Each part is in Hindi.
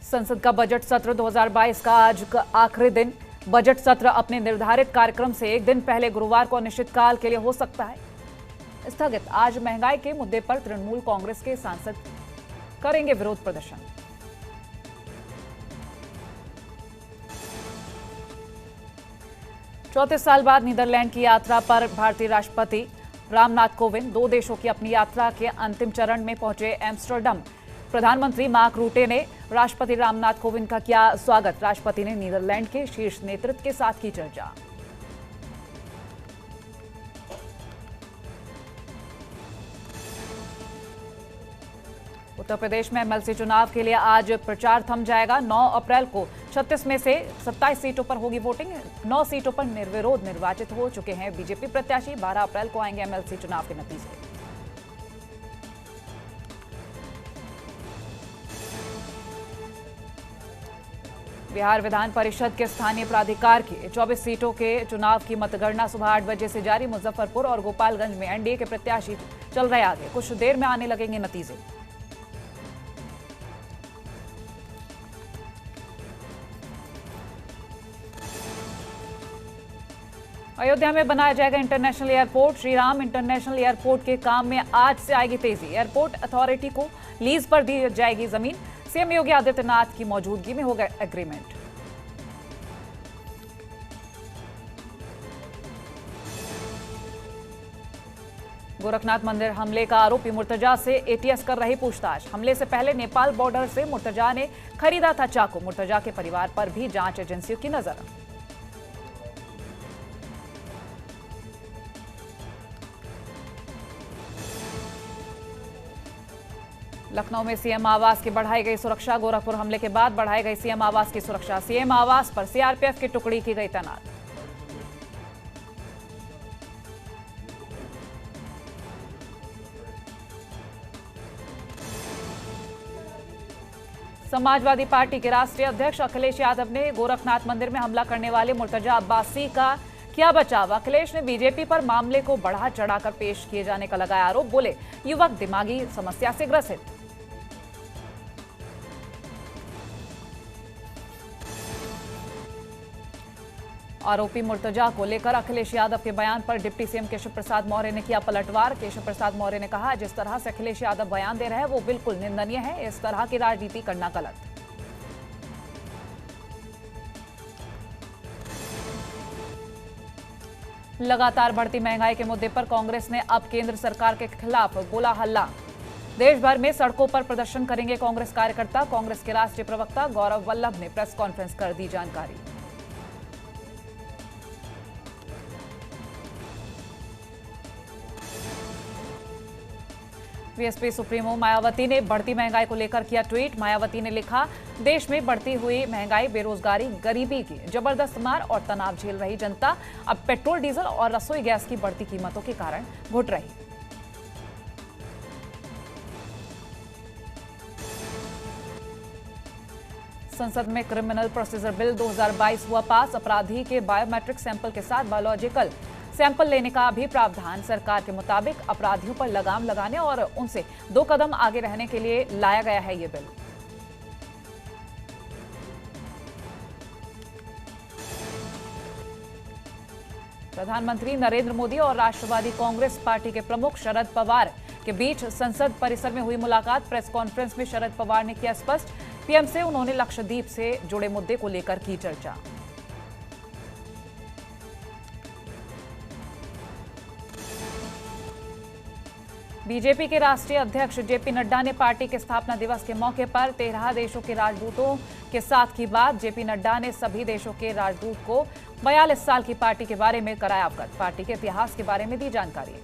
संसद का बजट सत्र 2022 का आज का आखिरी दिन। बजट सत्र अपने निर्धारित कार्यक्रम से एक दिन पहले गुरुवार को अनिश्चितकाल के लिए हो सकता है स्थगित। आज महंगाई के मुद्दे पर तृणमूल कांग्रेस के सांसद करेंगे विरोध प्रदर्शन। चौंतीस साल बाद नीदरलैंड की यात्रा पर भारतीय राष्ट्रपति रामनाथ कोविंद 2 देशों की अपनी यात्रा के अंतिम चरण में पहुंचे एम्स्टर्डम। प्रधानमंत्री मार्क रूटे ने राष्ट्रपति रामनाथ कोविंद का किया स्वागत। राष्ट्रपति ने नीदरलैंड के शीर्ष नेतृत्व के साथ की चर्चा। उत्तर प्रदेश में एमएलसी चुनाव के लिए आज प्रचार थम जाएगा। 9 अप्रैल को 36 में से 27 सीटों पर होगी वोटिंग। 9 सीटों पर निर्विरोध निर्वाचित हो चुके हैं बीजेपी प्रत्याशी। 12 अप्रैल को आएंगे एमएलसी चुनाव के नतीजे। बिहार विधान परिषद के स्थानीय प्राधिकार की 24 सीटों के चुनाव की मतगणना सुबह 8 बजे से जारी। मुजफ्फरपुर और गोपालगंज में एनडीए के प्रत्याशी चल रहे आगे। कुछ देर में आने लगेंगे नतीजे। अयोध्या में बनाया जाएगा international airport. Shri Ram international airport के काम में आज से आएगी तेजी। एयरपोर्ट अथॉरिटी को लीज पर दी जाएगी जमीन। सीएम योगी आदित्यनाथ की मौजूदगी में होगा एग्रीमेंट। गोरखनाथ मंदिर हमले का आरोपी मुर्तजा से एटीएस कर रही पूछताछ। हमले से पहले नेपाल बॉर्डर से मुर्तजा ने खरीदा था चाकू। मुर्तजा के परिवार पर भी जांच एजेंसियों की नजर। लखनऊ में सीएम आवास की बढ़ाई गई सुरक्षा। गोरखपुर हमले के बाद बढ़ाई गई सीएम आवास की सुरक्षा। सीएम आवास पर सीआरपीएफ की टुकड़ी की गई तैनात। समाजवादी पार्टी के राष्ट्रीय अध्यक्ष अखिलेश यादव ने गोरखनाथ मंदिर में हमला करने वाले मुर्तजा अब्बासी का किया बचाव। अखिलेश ने बीजेपी पर मामले को बढ़ा चढ़ाकर पेश किए जाने का लगाया आरोप। बोले युवक दिमागी समस्या से ग्रसित। आरोपी मुर्तजा को लेकर अखिलेश यादव के बयान पर डिप्टी सीएम केशव प्रसाद मौर्य ने किया पलटवार। केशव प्रसाद मौर्य ने कहा, जिस तरह से अखिलेश यादव बयान दे रहे हैं वो बिल्कुल निंदनीय है। इस तरह की राजनीति करना गलत। लगातार बढ़ती महंगाई के मुद्दे पर कांग्रेस ने अब केंद्र सरकार के खिलाफ बोला हल्ला। देश भर में सड़कों पर प्रदर्शन करेंगे कांग्रेस कार्यकर्ता। कांग्रेस के राष्ट्रीय प्रवक्ता गौरव वल्लभ ने प्रेस कॉन्फ्रेंस कर दी जानकारी। बीएसपी सुप्रीमो मायावती ने बढ़ती महंगाई को लेकर किया ट्वीट। मायावती ने लिखा, देश में बढ़ती हुई महंगाई, बेरोजगारी, गरीबी की जबरदस्त मार और तनाव झेल रही जनता अब पेट्रोल, डीजल और रसोई गैस की बढ़ती कीमतों के कारण घुट रही। संसद में क्रिमिनल प्रोसीजर बिल 2022 हुआ पास। अपराधी के बायोमेट्रिक सैंपल के साथ बायोलॉजिकल सैंपल लेने का भी प्रावधान। सरकार के मुताबिक अपराधियों पर लगाम लगाने और उनसे 2 कदम आगे रहने के लिए लाया गया है ये बिल। प्रधानमंत्री नरेंद्र मोदी और राष्ट्रवादी कांग्रेस पार्टी के प्रमुख शरद पवार के बीच संसद परिसर में हुई मुलाकात। प्रेस कॉन्फ्रेंस में शरद पवार ने किया स्पष्ट, पीएम से उन्होंने लक्षद्वीप से जुड़े मुद्दे को लेकर की चर्चा। बीजेपी के राष्ट्रीय अध्यक्ष जेपी नड्डा ने पार्टी के स्थापना दिवस के मौके पर 13 देशों के राजदूतों के साथ की बात। जेपी नड्डा ने सभी देशों के राजदूत को 42 साल की पार्टी के बारे में कराया अवगत। पार्टी के इतिहास के बारे में दी जानकारी।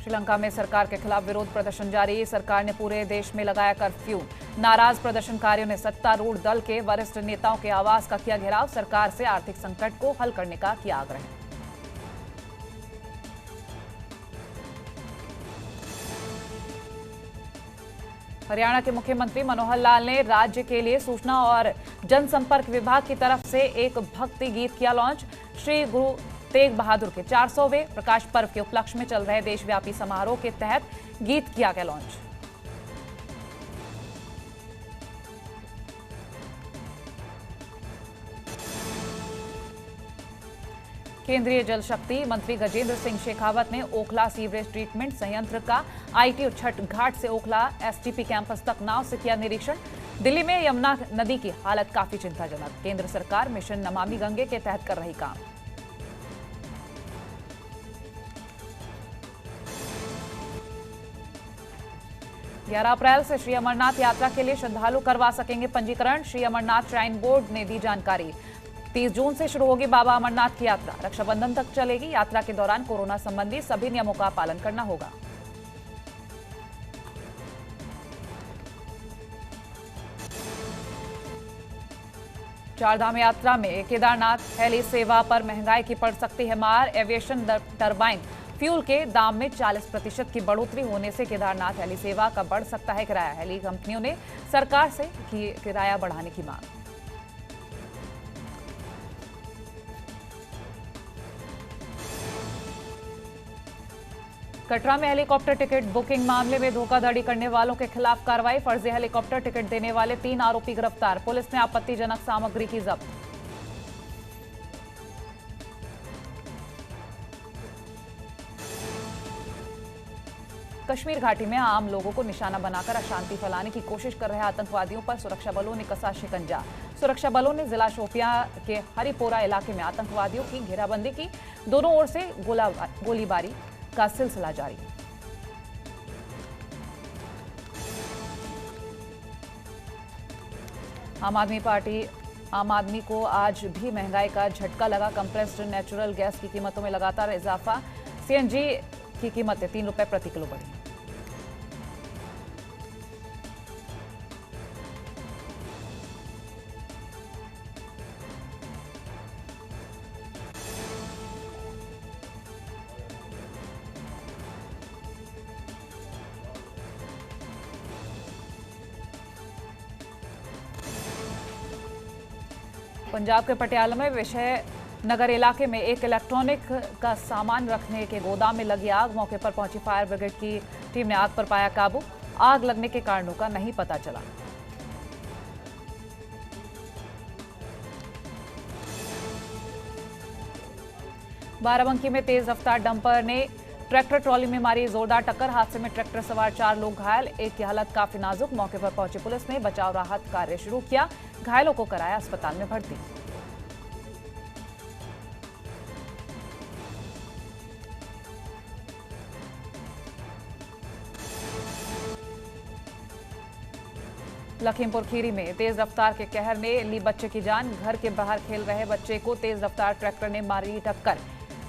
श्रीलंका में सरकार के खिलाफ विरोध प्रदर्शन जारी। सरकार ने पूरे देश में लगाया कर्फ्यू। नाराज प्रदर्शनकारियों ने सत्तारूढ़ दल के वरिष्ठ नेताओं के आवास का किया घेराव। सरकार से आर्थिक संकट को हल करने का किया आग्रह। हरियाणा के मुख्यमंत्री मनोहर लाल ने राज्य के लिए सूचना और जनसंपर्क विभाग की तरफ से एक भक्ति गीत किया लॉन्च। श्री गुरु तेग बहादुर के 400वें प्रकाश पर्व के उपलक्ष्य में चल रहे देशव्यापी समारोह के तहत गीत किया गया लॉन्च। केंद्रीय जल शक्ति मंत्री गजेंद्र सिंह शेखावत ने ओखला सीवरेज ट्रीटमेंट संयंत्र का आईटीओ छठ घाट से ओखला एसटीपी कैंपस तक नाव से किया निरीक्षण। दिल्ली में यमुना नदी की हालत काफी चिंताजनक, केंद्र सरकार मिशन नमामि गंगे के तहत कर रही काम। ग्यारह अप्रैल से श्री अमरनाथ यात्रा के लिए श्रद्धालु करवा सकेंगे पंजीकरण, श्री अमरनाथ श्राइन बोर्ड ने दी जानकारी। 30 जून से शुरू होगी बाबा अमरनाथ की यात्रा, रक्षाबंधन तक चलेगी। यात्रा के दौरान कोरोना संबंधी सभी नियमों का पालन करना होगा। चारधाम यात्रा में केदारनाथ हेली सेवा पर महंगाई की पड़ सकती है मार। एविएशन टरबाइन फ्यूल के दाम में 40% की बढ़ोतरी होने से केदारनाथ हेली सेवा का बढ़ सकता है किराया। हेली कंपनियों ने सरकार से की किराया बढ़ाने की मांग। कटरा में हेलीकॉप्टर टिकट बुकिंग मामले में धोखाधड़ी करने वालों के खिलाफ कार्रवाई। फर्जी हेलीकॉप्टर टिकट देने वाले 3 आरोपी गिरफ्तार, पुलिस ने आपत्तिजनक सामग्री की जब्त। कश्मीर घाटी में आम लोगों को निशाना बनाकर अशांति फैलाने की कोशिश कर रहे आतंकवादियों पर सुरक्षा बलों ने कसा शिकंजा। सुरक्षा बलों ने जिला शोपियां के हरिपोरा इलाके में आतंकवादियों की घेराबंदी की। दोनों ओर से गोलीबारी का सिलसिला जारी। आम आदमी को आज भी महंगाई का झटका लगा। कंप्रेस्ड नेचुरल गैस की कीमतों में लगातार इजाफा। सीएनजी की कीमतें 3 रुपए प्रति किलो बढ़ी। पंजाब के पटियाला में विषय नगर इलाके में एक इलेक्ट्रॉनिक का सामान रखने के गोदाम में लगी आग। मौके पर पहुंची फायर ब्रिगेड की टीम ने आग पर पाया काबू। आग लगने के कारणों का नहीं पता चला। बाराबंकी में तेज रफ्तार डंपर ने ट्रैक्टर ट्रॉली में मारी जोरदार टक्कर। हादसे में ट्रैक्टर सवार 4 लोग घायल, एक की हालत काफी नाजुक। मौके पर पहुंची पुलिस ने बचाव राहत कार्य शुरू किया, घायलों को कराया अस्पताल में भर्ती। लखीमपुर खीरी में तेज रफ्तार के कहर ने ली बच्चे की जान। घर के बाहर खेल रहे बच्चे को तेज रफ्तार ट्रैक्टर ने मारी टक्कर।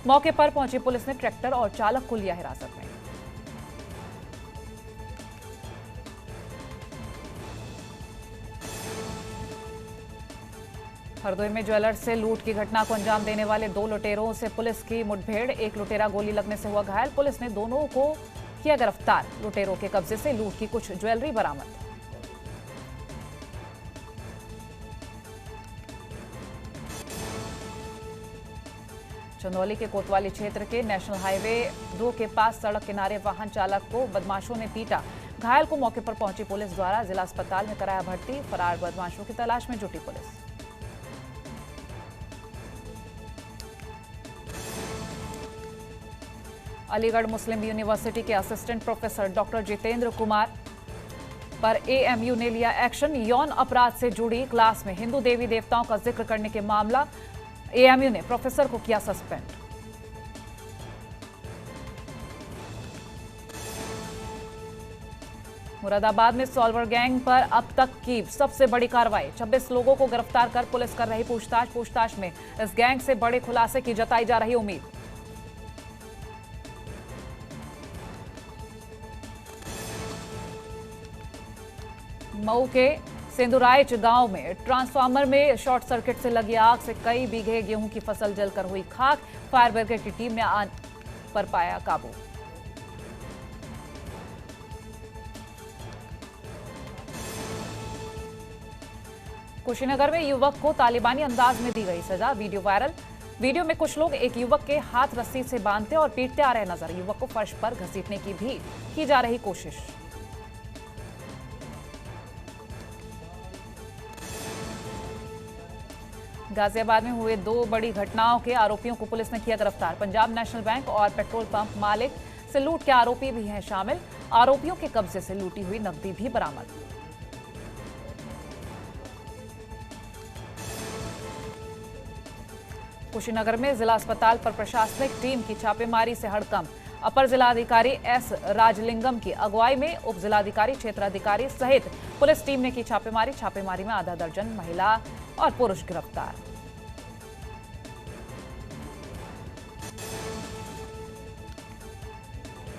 मौके पर पहुंची पुलिस ने ट्रैक्टर और चालक को लिया हिरासत में। हरदोई में ज्वेलर्स से लूट की घटना को अंजाम देने वाले 2 लुटेरों से पुलिस की मुठभेड़। एक लुटेरा गोली लगने से हुआ घायल, पुलिस ने दोनों को किया गिरफ्तार। लुटेरों के कब्जे से लूट की कुछ ज्वेलरी बरामद। चंदौली के कोतवाली क्षेत्र के नेशनल हाईवे 2 के पास सड़क किनारे वाहन चालक को बदमाशों ने पीटा। घायल को मौके पर पहुंची पुलिस द्वारा जिला अस्पताल में कराया भर्ती। फरार बदमाशों की तलाश में जुटी पुलिस। अलीगढ़ मुस्लिम यूनिवर्सिटी के assistant professor doctor Jitendra Kumar पर एएमयू ने लिया एक्शन। यौन अपराध से जुड़ी क्लास में हिंदू देवी देवताओं का जिक्र करने के मामला, एएमयू ने प्रोफेसर को किया सस्पेंड। मुरादाबाद में सॉल्वर गैंग पर अब तक की सबसे बड़ी कार्रवाई। 26 लोगों को गिरफ्तार कर पुलिस कर रही पूछताछ में इस गैंग से बड़े खुलासे की जताई जा रही उम्मीद। मऊ के सेंदुराइच गांव में ट्रांसफार्मर में शॉर्ट सर्किट से लगी आग से कई बीघे गेहूं की फसल जलकर हुई खाक। फायर ब्रिगेड की टीम ने आग पर पाया काबू। कुशीनगर में युवक को तालिबानी अंदाज में दी गई सजा, वीडियो वायरल। वीडियो में कुछ लोग एक युवक के हाथ रस्सी से बांधते और पीटते आ रहे नजर। युवक को फर्श पर घसीटने की भी की जा रही कोशिश। गाजियाबाद में हुए 2 बड़ी घटनाओं के आरोपियों को पुलिस ने किया गिरफ्तार। पंजाब नेशनल बैंक और पेट्रोल पंप मालिक से लूट के आरोपी भी हैं शामिल। आरोपियों के कब्जे से लूटी हुई नकदी भी बरामद। कुशीनगर में जिला अस्पताल पर प्रशासनिक टीम की छापेमारी से हड़कंप। अपर जिलाधिकारी एस राजलिंगम की अगुवाई में उप जिलाधिकारी, क्षेत्राधिकारी सहित पुलिस टीम ने की छापेमारी। छापेमारी में आधा दर्जन महिला और पुरुष गिरफ्तार।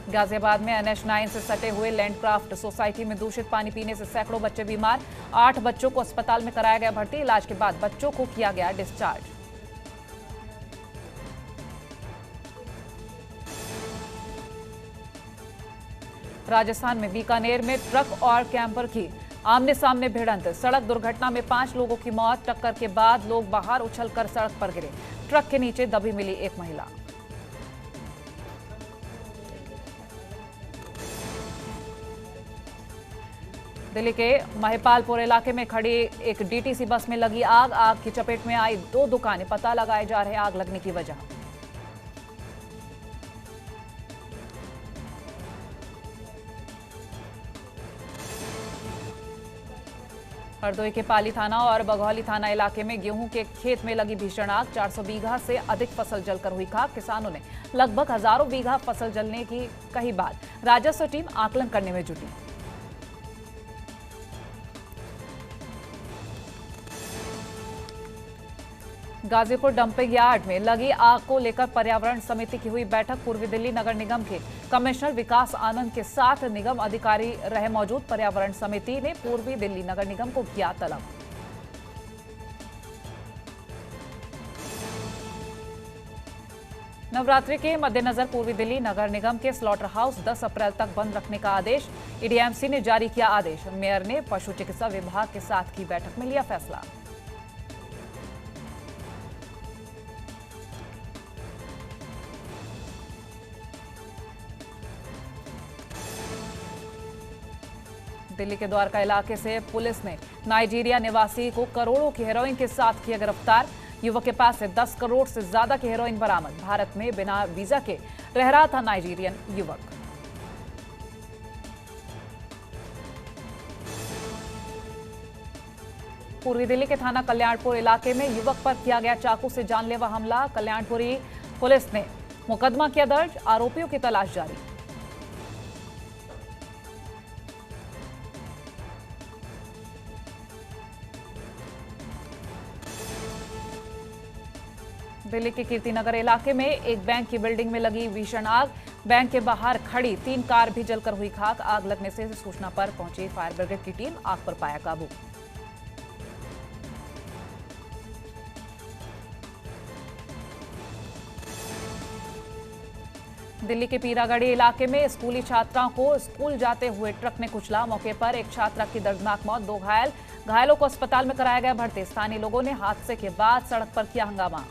गाजियाबाद में NH9 से सटे हुए लैंडक्राफ्ट सोसाइटी में दूषित पानी पीने से सैकड़ों बच्चे बीमार। 8 बच्चों को अस्पताल में कराया गया भर्ती। इलाज के बाद बच्चों को किया गया डिस्चार्ज। राजस्थान में बीकानेर में ट्रक और कैंपर की आमने सामने भिड़ंत। सड़क दुर्घटना में 5 लोगों की मौत। टक्कर के बाद लोग बाहर उछलकर सड़क पर गिरे। ट्रक के नीचे दबी मिली एक महिला। दिल्ली के महिपालपुर इलाके में खड़ी एक DTC बस में लगी आग। आग की चपेट में आई 2 दुकानें। पता लगाए जा रहे आग लगने की वजह। हरदोई के पाली थाना और बघौली थाना इलाके में गेहूं के खेत में लगी भीषण आग। 400 बीघा से अधिक फसल जलकर हुई खाक। किसानों ने लगभग हजारों बीघा फसल जलने की कही बात। राजस्व टीम आकलन करने में जुटी। गाजीपुर डंपिंग यार्ड में लगी आग को लेकर पर्यावरण समिति की हुई बैठक। पूर्वी दिल्ली नगर निगम के कमिश्नर विकास आनंद के साथ निगम अधिकारी रहे मौजूद। पर्यावरण समिति ने पूर्वी दिल्ली नगर निगम को किया तलब। नवरात्रि के मद्देनजर पूर्वी दिल्ली नगर निगम के स्लॉटर हाउस 10 अप्रैल तक बंद रखने का आदेश। EDMC ने जारी किया आदेश। मेयर ने पशु चिकित्सा विभाग के साथ की बैठक में लिया फैसला। दिल्ली के द्वारका इलाके से पुलिस ने नाइजीरिया निवासी को करोड़ों की हेरोइन के साथ किया गिरफ्तार। युवक के पास से 10 करोड़ से ज्यादा की हेरोइन बरामद। भारत में बिना वीजा के रह रहा था नाइजीरियन युवक। पूर्वी दिल्ली के थाना कल्याणपुर इलाके में युवक पर किया गया चाकू से जानलेवा हमला। कल्याणपुरी पुलिस ने मुकदमा किया दर्ज। आरोपियों की तलाश जारी। दिल्ली के कीर्तिनगर इलाके में एक बैंक की बिल्डिंग में लगी भीषण आग। बैंक के बाहर खड़ी 3 कार भी जलकर हुई खाक। आग लगने से सूचना पर पहुंची फायर ब्रिगेड की टीम आग पर पाया काबू। दिल्ली के पीरागढ़ी इलाके में स्कूली छात्राओं को स्कूल जाते हुए ट्रक ने कुचला। मौके पर एक छात्रा की दर्दनाक मौत। 2 घायल। घायलों को अस्पताल में कराया गया भर्ती। स्थानीय लोगों ने हादसे के बाद सड़क पर किया हंगामा।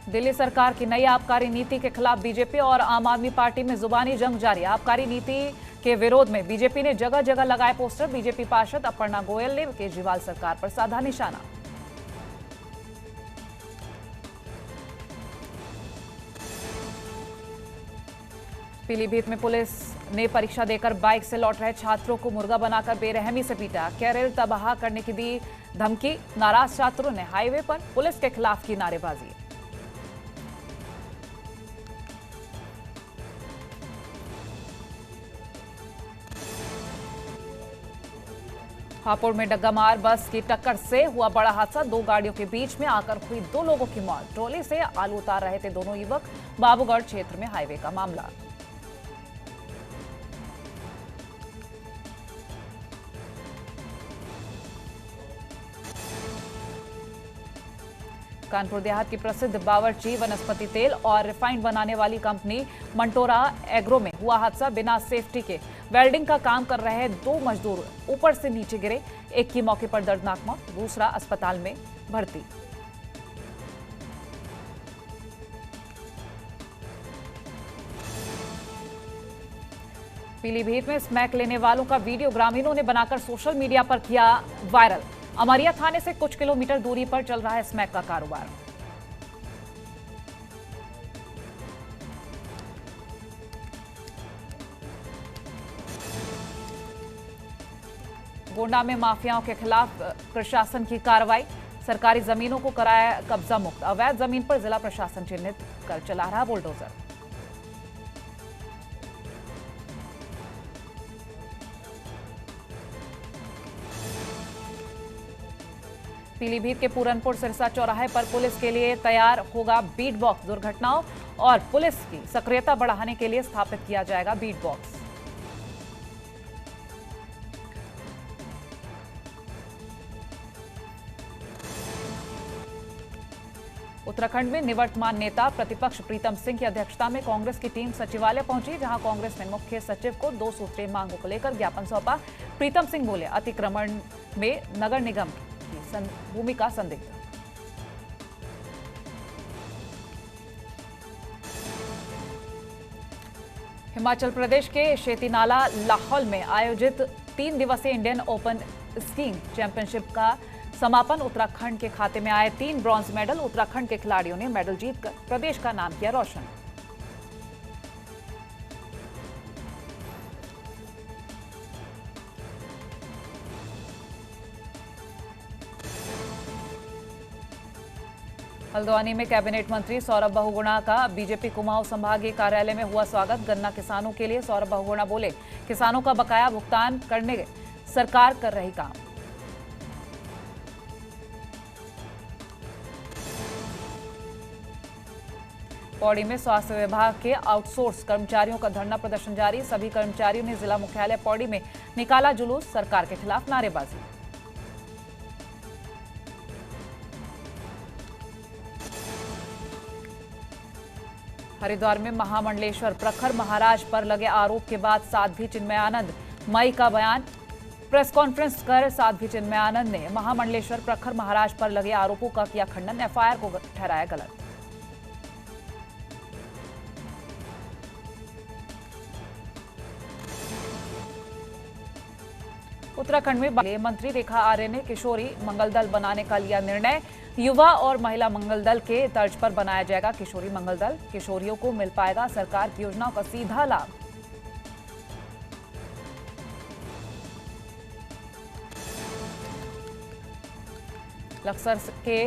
दिल्ली सरकार की नई आबकारी नीति के खिलाफ बीजेपी और आम आदमी पार्टी में जुबानी जंग जारी। आबकारी नीति के विरोध में बीजेपी ने जगह जगह लगाए पोस्टर। बीजेपी पार्षद अपर्णा गोयल ने केजरीवाल सरकार पर साधा निशाना। पीलीभीत में पुलिस ने परीक्षा देकर बाइक से लौट रहे छात्रों को मुर्गा बनाकर बेरहमी से पीटा। कैरियर तबाह करने की दी धमकी। नाराज छात्रों ने हाईवे पर पुलिस के खिलाफ की नारेबाजी। हापुड़ में डग्गामार बस की टक्कर से हुआ बड़ा हादसा। 2 गाड़ियों के बीच में आकर हुई 2 लोगों की मौत। ट्रॉली से आलू उतार रहे थे दोनों युवक। बाबूगढ़ क्षेत्र में हाईवे का मामला। कानपुर देहात की प्रसिद्ध बावर्ची वनस्पति तेल और रिफाइंड बनाने वाली कंपनी मंटोरा एग्रो में हुआ हादसा। बिना सेफ्टी के वेल्डिंग का काम कर रहे 2 मजदूर ऊपर से नीचे गिरे। एक की मौके पर दर्दनाक मौत, दूसरा अस्पताल में भर्ती। पीलीभीत में स्मैक लेने वालों का वीडियो ग्रामीणों ने बनाकर सोशल मीडिया पर किया वायरल। अमरिया थाने से कुछ किलोमीटर दूरी पर चल रहा है स्मैक का कारोबार। गोंडा में माफियाओं के खिलाफ प्रशासन की कार्रवाई। सरकारी जमीनों को कराया कब्जा मुक्त। अवैध जमीन पर जिला प्रशासन चिन्हित कर चला रहा बुलडोजर। पीलीभीत के पूरनपुर सिरसा चौराहे पर पुलिस के लिए तैयार होगा बीट बॉक्स। दुर्घटनाओं और पुलिस की सक्रियता बढ़ाने के लिए स्थापित किया जाएगा बीट बॉक्स। उत्तराखंड में निवर्तमान नेता प्रतिपक्ष प्रीतम सिंह की अध्यक्षता में कांग्रेस की टीम सचिवालय पहुंची, जहां कांग्रेस ने मुख्य सचिव को 2 सूत्रीय मांगों को लेकर ज्ञापन सौंपा। प्रीतम सिंह बोले, अतिक्रमण में नगर निगम की भूमिका संदिग्ध। हिमाचल प्रदेश के शेतीनाला लाहौल में आयोजित 3 दिवसीय इंडियन ओपन स्कीइंग चैंपियनशिप का समापन। उत्तराखंड के खाते में आए 3 ब्रॉन्ज मेडल। उत्तराखंड के खिलाड़ियों ने मेडल जीतकर प्रदेश का नाम किया रोशन। हल्द्वानी में कैबिनेट मंत्री सौरभ बहुगुणा का बीजेपी कुमाऊं संभागीय कार्यालय में हुआ स्वागत। गन्ना किसानों के लिए सौरभ बहुगुणा बोले, किसानों का बकाया भुगतान करने सरकार कर रही काम। पौड़ी में स्वास्थ्य विभाग के आउटसोर्स कर्मचारियों का धरना प्रदर्शन जारी। सभी कर्मचारियों ने जिला मुख्यालय पौड़ी में निकाला जुलूस। सरकार के खिलाफ नारेबाजी। हरिद्वार में महामंडलेश्वर प्रखर महाराज पर लगे आरोप के बाद साध्वी चिन्मयानंद मई का बयान। प्रेस कॉन्फ्रेंस कर साध्वी चिन्मयानंद ने महामंडलेश्वर प्रखर महाराज पर लगे आरोपों का किया खंडन। एफआईआर को ठहराया गलत। उत्तराखंड में मंत्री रेखा आर्य ने किशोरी मंगल दल बनाने का लिया निर्णय। युवा और महिला मंगल दल के तर्ज पर बनाया जाएगा किशोरी मंगल दल। किशोरियों को मिल पाएगा सरकार की योजनाओं का सीधा लाभ। लक्सर के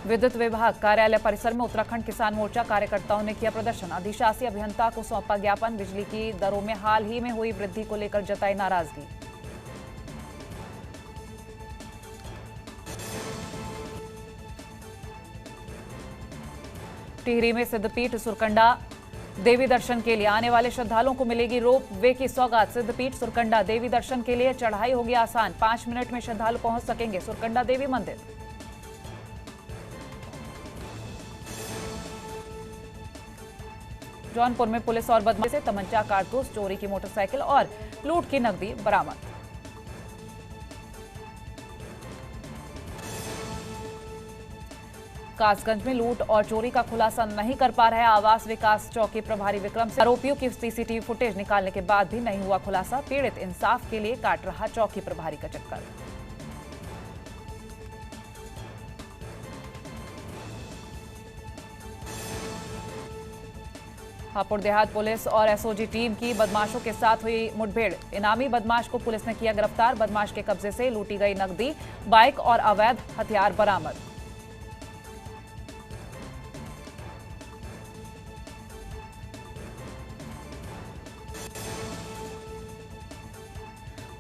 विद्युत विभाग कार्यालय परिसर में उत्तराखंड किसान मोर्चा कार्यकर्ताओं ने किया प्रदर्शन। अधिशासी अभियंता को सौंपा ज्ञापन। बिजली की दरों में हाल ही में हुई वृद्धि को लेकर जताई नाराजगी। टिहरी में सिद्धपीठ सुरकंडा देवी दर्शन के लिए आने वाले श्रद्धालुओं को मिलेगी रोप वे की सौगात। सिद्धपीठ सुरकंडा देवी दर्शन के लिए चढ़ाई होगी आसान। 5 मिनट में श्रद्धालु पहुंच सकेंगे सुरकंडा देवी मंदिर। जौनपुर में पुलिस और बदमाशी से तमंचा, कारतूस, चोरी की मोटरसाइकिल और लूट की नकदी बरामद। कासगंज में लूट और चोरी का खुलासा नहीं कर पा रहे आवास विकास चौकी प्रभारी विक्रम सिंह। आरोपियों की सीसीटीवी फुटेज निकालने के बाद भी नहीं हुआ खुलासा। पीड़ित इंसाफ के लिए काट रहा चौकी प्रभारी का चक्कर। हापुड़ देहात पुलिस और एसओजी टीम की बदमाशों के साथ हुई मुठभेड़। इनामी बदमाश को पुलिस ने किया गिरफ्तार। बदमाश के कब्जे से लूटी गई नकदी, बाइक और अवैध हथियार बरामद।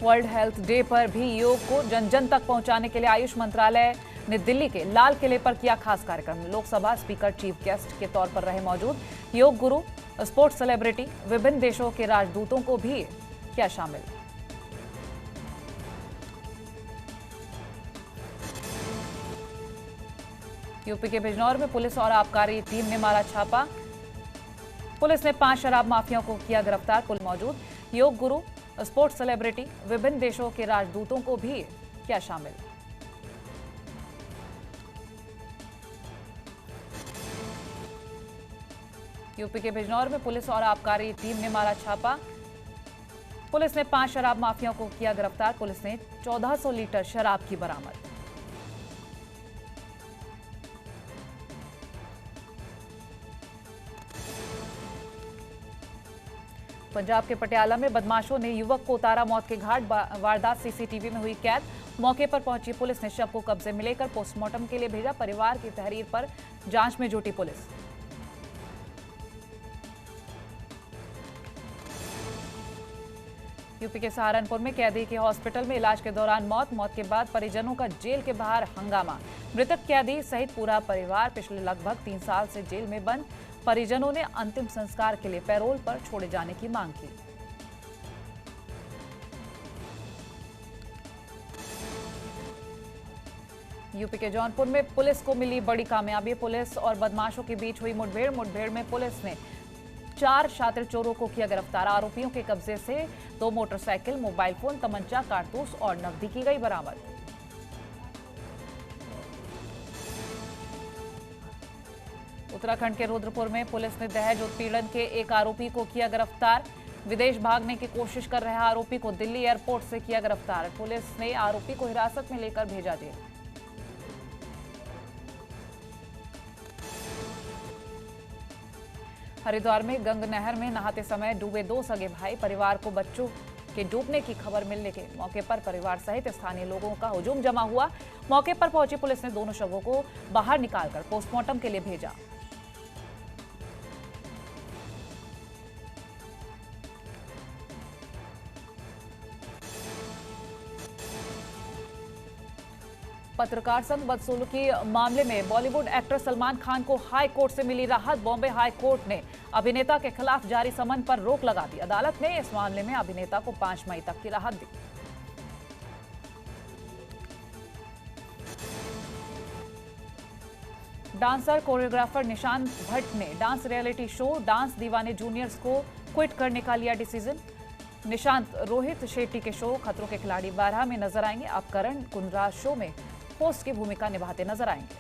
वर्ल्ड हेल्थ डे पर भी योग को जन जन तक पहुंचाने के लिए आयुष मंत्रालय ने दिल्ली के लाल किले पर किया खास कार्यक्रम। लोकसभा स्पीकर चीफ गेस्ट के तौर पर रहे मौजूद। योग गुरु, स्पोर्ट्स सेलिब्रिटी, विभिन्न देशों के राजदूतों को भी किया शामिल। यूपी के बिजनौर में पुलिस और आबकारी टीम ने मारा छापा। पुलिस ने 5 शराब माफियाओं को किया गिरफ्तार। पुलिस मौजूद योग गुरु, स्पोर्ट्स सेलिब्रिटी, विभिन्न देशों के राजदूतों को भी किया शामिल। यूपी के बिजनौर में पुलिस और आबकारी टीम ने मारा छापा। पुलिस ने 5 शराब माफियाओं को किया गिरफ्तार। पुलिस ने 1400 लीटर शराब की बरामद। पंजाब के पटियाला में बदमाशों ने युवक को उतारा मौत के घाट। वारदात सीसीटीवी में हुई कैद। मौके पर पहुंची पुलिस ने शव को कब्जे में लेकर पोस्टमार्टम के लिए भेजा। परिवार की तहरीर पर जांच में जुटी पुलिस। यूपी के सहारनपुर में कैदी की हॉस्पिटल में इलाज के दौरान मौत के बाद परिजनों का जेल के बाहर हंगामा। मृतक कैदी सहित पूरा परिवार पिछले लगभग 3 साल से जेल में बंद। परिजनों ने अंतिम संस्कार के लिए पैरोल पर छोड़े जाने की मांग की। यूपी के जौनपुर में पुलिस को मिली बड़ी कामयाबी। पुलिस और बदमाशों के बीच हुई मुठभेड़ में पुलिस ने 4 शातिर चोरों को किया गिरफ्तार। आरोपियों के कब्जे से 2 मोटरसाइकिल, मोबाइल फोन, तमंचा, कारतूस और नकदी की गई बरामद। उत्तराखंड के रुद्रपुर में पुलिस ने दहेज उत्पीड़न के एक आरोपी को किया गिरफ्तार। विदेश भागने की कोशिश कर रहे आरोपी को दिल्ली एयरपोर्ट से किया गिरफ्तार। पुलिस ने आरोपी को हिरासत में लेकर भेजा जेल। हरिद्वार में गंगा नहर में नहाते समय डूबे 2 सगे भाई। परिवार को बच्चों के डूबने की खबर मिलने के मौके पर परिवार सहित स्थानीय लोगों का हुजूम जमा हुआ। मौके पर पहुंची पुलिस ने दोनों शवों को बाहर निकालकर पोस्टमार्टम के लिए भेजा। पत्रकार संघ बदसलूकी मामले में बॉलीवुड एक्टर सलमान खान को हाई कोर्ट से मिली राहत। बॉम्बे हाई कोर्ट ने अभिनेता के खिलाफ जारी समन पर रोक लगा दी। अदालत ने इस मामले में अभिनेता को 5 मई तक की राहत दी। डांसर कोरियोग्राफर निशांत भट्ट ने डांस रियलिटी शो डांस दीवाने जूनियर्स को क्विट करने का लिया डिसीजन। निशांत रोहित शेट्टी के शो खतरों के खिलाड़ी 12 में नजर आएंगे। अब करण कुंद्रा शो में होस्ट की भूमिका निभाते नजर आएंगे।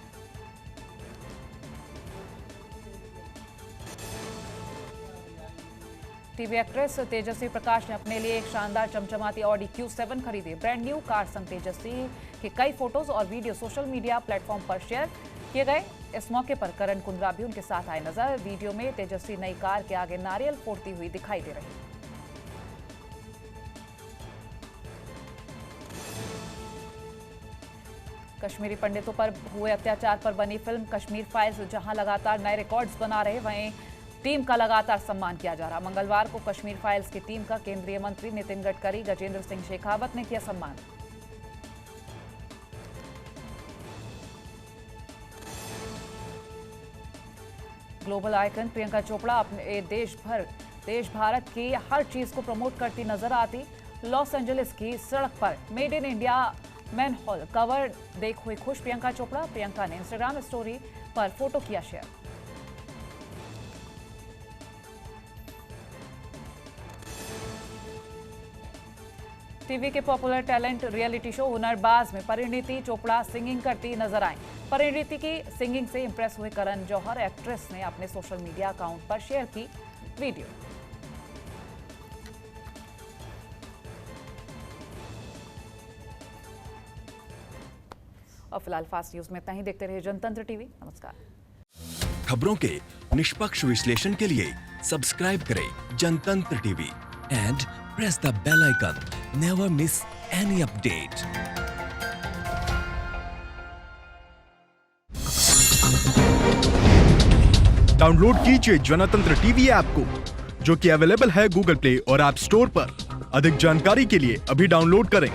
टीवी एक्ट्रेस तेजस्वी प्रकाश ने अपने लिए एक शानदार चमचमाती ऑडी Q7 खरीदी। ब्रांड न्यू कार संग तेजस्वी के कई फोटोज और वीडियो सोशल मीडिया प्लेटफॉर्म पर शेयर किए गए। इस मौके पर करण कुंद्रा भी उनके साथ आए नजर। वीडियो में तेजस्वी नई कार के आगे नारियल फोड़ती हुई दिखाई दे रही। कश्मीरी पंडितों पर हुए अत्याचार पर बनी फिल्म कश्मीर फाइल्स जहां लगातार नए रिकॉर्ड्स बना रहे, वहीं टीम का लगातार सम्मान किया जा रहा। मंगलवार को कश्मीर फाइल्स की टीम का केंद्रीय मंत्री नितिन गडकरी, गजेंद्र सिंह शेखावत ने किया सम्मान। ग्लोबल आइकन प्रियंका चोपड़ा अपने देश भारत की हर चीज को प्रमोट करती नजर आती। लॉस एंजलिस की सड़क पर made in India man hall cover देख हुई खुश प्रियंका चोपड़ा। प्रियंका ने इंस्टाग्राम स्टोरी पर फोटो किया शेयर। टीवी के popular talent reality show Hunarbaaz में परिणीति चोपड़ा सिंगिंग करती नजर आई। परिणीति की सिंगिंग से इंप्रेस हुए करण जौहर एक्ट्रेस ने अपने सोशल मीडिया अकाउंट पर शेयर की वीडियो। और फिलहाल फास्ट न्यूज में इतना ही। देखते रहिए जनतंत्र टीवी। नमस्कार। खबरों के निष्पक्ष विश्लेषण के लिए सब्सक्राइब करें Jantantra TV and press the bell icon. Never miss any update. Download कीजिए जनतंत्र टीवी ऐप को, जो कि अवेलेबल है गूगल प्ले और ऐप स्टोर पर। अधिक जानकारी के लिए अभी डाउनलोड करें।